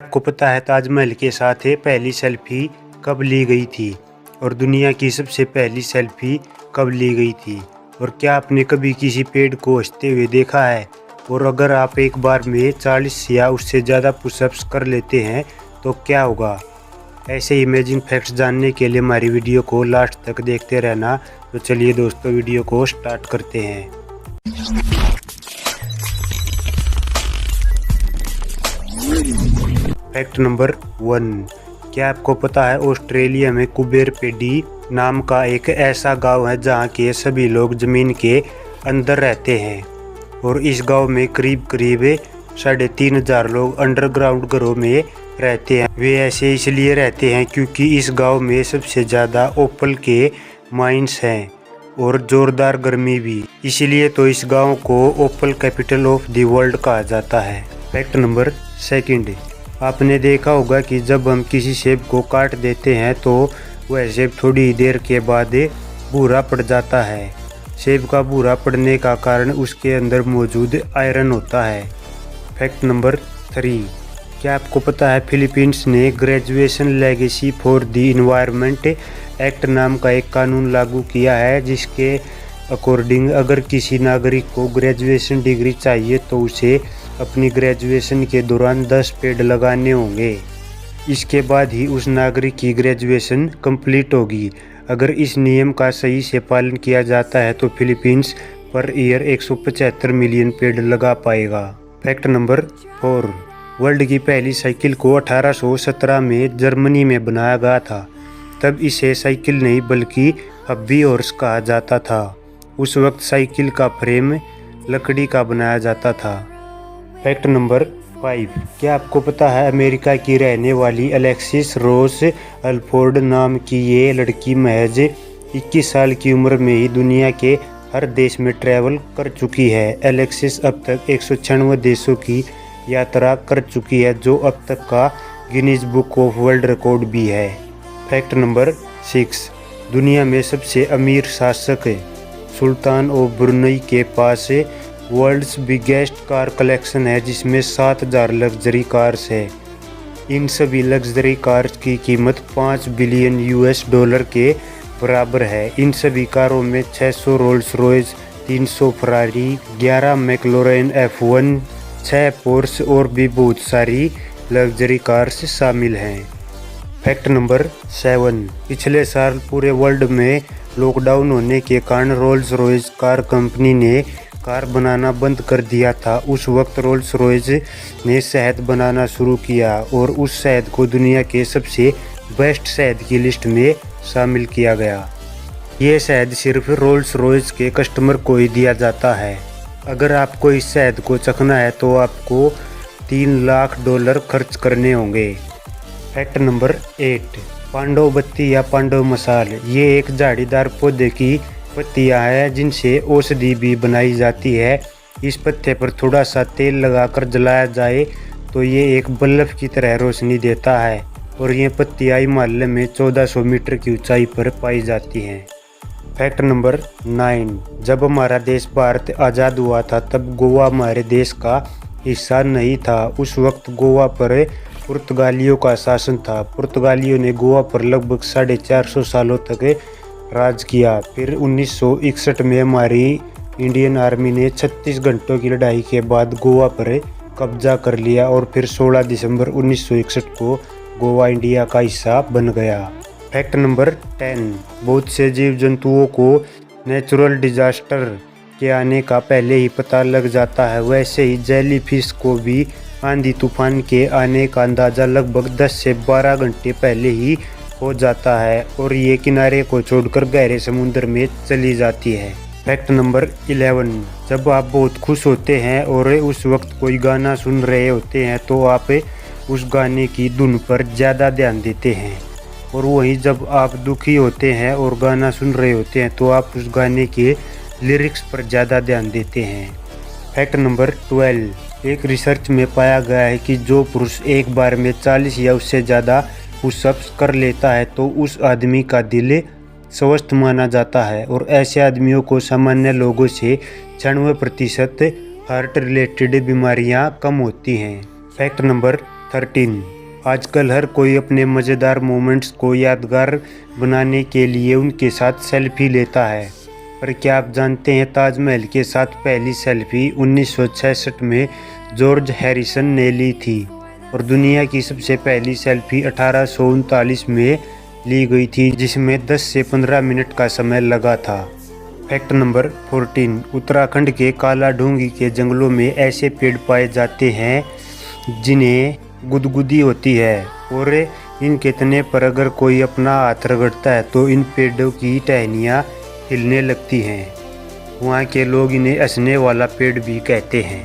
आपको पता है ताजमहल के साथ पहली सेल्फी कब ली गई थी और दुनिया की सबसे पहली सेल्फी कब ली गई थी? और क्या आपने कभी किसी पेड़ को हंसते हुए देखा है? और अगर आप एक बार में 40 या उससे ज़्यादा पुशअप्स कर लेते हैं तो क्या होगा? ऐसे इमेजिंग फैक्ट्स जानने के लिए हमारी वीडियो को लास्ट तक देखते रहना। तो चलिए दोस्तों, वीडियो को स्टार्ट करते हैं। फैक्ट नंबर 1, क्या आपको पता है ऑस्ट्रेलिया में कुबेर पेडी नाम का एक ऐसा गांव है जहां के सभी लोग ज़मीन के अंदर रहते हैं और इस गांव में करीब 3,500 लोग अंडरग्राउंड घरों में रहते हैं। वे ऐसे इसलिए रहते हैं क्योंकि इस गांव में सबसे ज़्यादा ओपल के माइंस हैं और ज़ोरदार गर्मी भी, इसलिए तो इस गांव को ओपल कैपिटल ऑफ द वर्ल्ड कहा जाता है। फैक्ट नंबर 2, आपने देखा होगा कि जब हम किसी सेब को काट देते हैं तो वह सेब थोड़ी देर के बाद भूरा पड़ जाता है। सेब का भूरा पड़ने का कारण उसके अंदर मौजूद आयरन होता है। फैक्ट नंबर 3, क्या आपको पता है फिलीपींस ने graduation legacy for the environment act नाम का एक कानून लागू किया है, जिसके अकॉर्डिंग अगर किसी नागरिक को ग्रेजुएशन डिग्री चाहिए तो उसे अपनी ग्रेजुएशन के दौरान 10 पेड़ लगाने होंगे। इसके बाद ही उस नागरिक की ग्रेजुएशन कंप्लीट होगी। अगर इस नियम का सही से पालन किया जाता है तो फिलीपींस पर ईयर 175 मिलियन पेड़ लगा पाएगा। फैक्ट नंबर 4, वर्ल्ड की पहली साइकिल को 1817 में जर्मनी में बनाया गया था। तब इसे साइकिल नहीं बल्कि हब्बी हॉर्स कहा जाता था। उस वक्त साइकिल का फ्रेम लकड़ी का बनाया जाता था। फैक्ट नंबर 5, क्या आपको पता है अमेरिका की रहने वाली अलेक्सिस रोस अल्फोर्ड नाम की ये लड़की महज 21 साल की उम्र में ही दुनिया के हर देश में ट्रैवल कर चुकी है। अलेक्सिस अब तक 196 देशों की यात्रा कर चुकी है, जो अब तक का Guinness book of world record भी है। फैक्ट नंबर 6, दुनिया में सबसे अमीर शासक सुल्तान ऑफ ब्रुनई के पास वर्ल्ड्स बिगेस्ट कार कलेक्शन है, जिसमें 7,000 लग्जरी कार्स है। इन सभी लग्जरी कार्स की कीमत 5 बिलियन US डॉलर के बराबर है। इन सभी कारों में 600 Rolls Royce, 300 Ferrari, 11 मैक्लोरेन F1, 6 pores और भी बहुत सारी लग्जरी कार्स शामिल हैं। फैक्ट नंबर 7, पिछले साल पूरे वर्ल्ड में लॉकडाउन होने के कारण रोल्स रॉयस कार कंपनी ने कार बनाना बंद कर दिया था। उस वक्त रोल्स रॉयस ने शहद बनाना शुरू किया और उस शहद को दुनिया के सबसे बेस्ट शहद की लिस्ट में शामिल किया गया। ये शहद सिर्फ रोल्स रॉयस के कस्टमर को ही दिया जाता है। अगर आपको इस शहद को चखना है तो आपको $3 लाख खर्च करने होंगे। फैक्ट नंबर 8, पांडव बत्ती या पांडव मसाल ये एक झाड़ीदार पौधे की पत्तियां हैं जिनसे औषधि भी बनाई जाती है। इस पत्ते पर थोड़ा सा तेल लगाकर जलाया जाए तो ये एक बल्ब की तरह रोशनी देता है और ये पत्तियां हिमालय में 1400 मीटर की ऊंचाई पर पाई जाती हैं। फैक्ट नंबर 9, जब हमारा देश भारत आज़ाद हुआ था तब गोवा हमारे देश का हिस्सा नहीं था। उस वक्त गोवा पर पुर्तगालियों का शासन था। पुर्तगालियों ने गोवा पर लगभग 450 सालों तक राज किया। फिर 1961 में हमारी इंडियन आर्मी ने 36 घंटों की लड़ाई के बाद गोवा पर कब्जा कर लिया और फिर 16 दिसंबर 1961 को गोवा इंडिया का हिस्सा बन गया। फैक्ट नंबर 10, बहुत से जीव जंतुओं को नेचुरल डिजास्टर के आने का पहले ही पता लग जाता है, वैसे ही जेली फिश को भी आंधी तूफान के आने का अंदाज़ा लगभग 10 से 12 घंटे पहले ही हो जाता है और ये किनारे को छोड़कर गहरे समुद्र में चली जाती है। फैक्ट नंबर 11, जब आप बहुत खुश होते हैं और उस वक्त कोई गाना सुन रहे होते हैं तो आप उस गाने की धुन पर ज़्यादा ध्यान देते हैं, और वहीं जब आप दुखी होते हैं और गाना सुन रहे होते हैं तो आप उस गाने के लिरिक्स पर ज़्यादा ध्यान देते हैं। फैक्ट नंबर 12, एक रिसर्च में पाया गया है कि जो पुरुष एक बार में 40 या उससे ज़्यादा पुशअप्स कर लेता है तो उस आदमी का दिल स्वस्थ माना जाता है और ऐसे आदमियों को सामान्य लोगों से 96% हार्ट रिलेटेड बीमारियां कम होती हैं। Fact number 13। आजकल हर कोई अपने मज़ेदार मोमेंट्स को यादगार बनाने के लिए उनके साथ सेल्फी लेता है। पर क्या आप जानते हैं ताजमहल के साथ पहली सेल्फी 1966 में जॉर्ज हैरिसन ने ली थी और दुनिया की सबसे पहली सेल्फी 1839 में ली गई थी, जिसमें 10 से 15 मिनट का समय लगा था। Fact number 14। उत्तराखंड के काला ढूंगी के जंगलों में ऐसे पेड़ पाए जाते हैं जिन्हें गुदगुदी होती है और इनके तने पर अगर कोई अपना हाथ रगड़ता है तो इन पेड़ों की टहनियाँ हिलने लगती हैं। वहाँ के लोग इन्हें हंसने वाला पेड़ भी कहते हैं।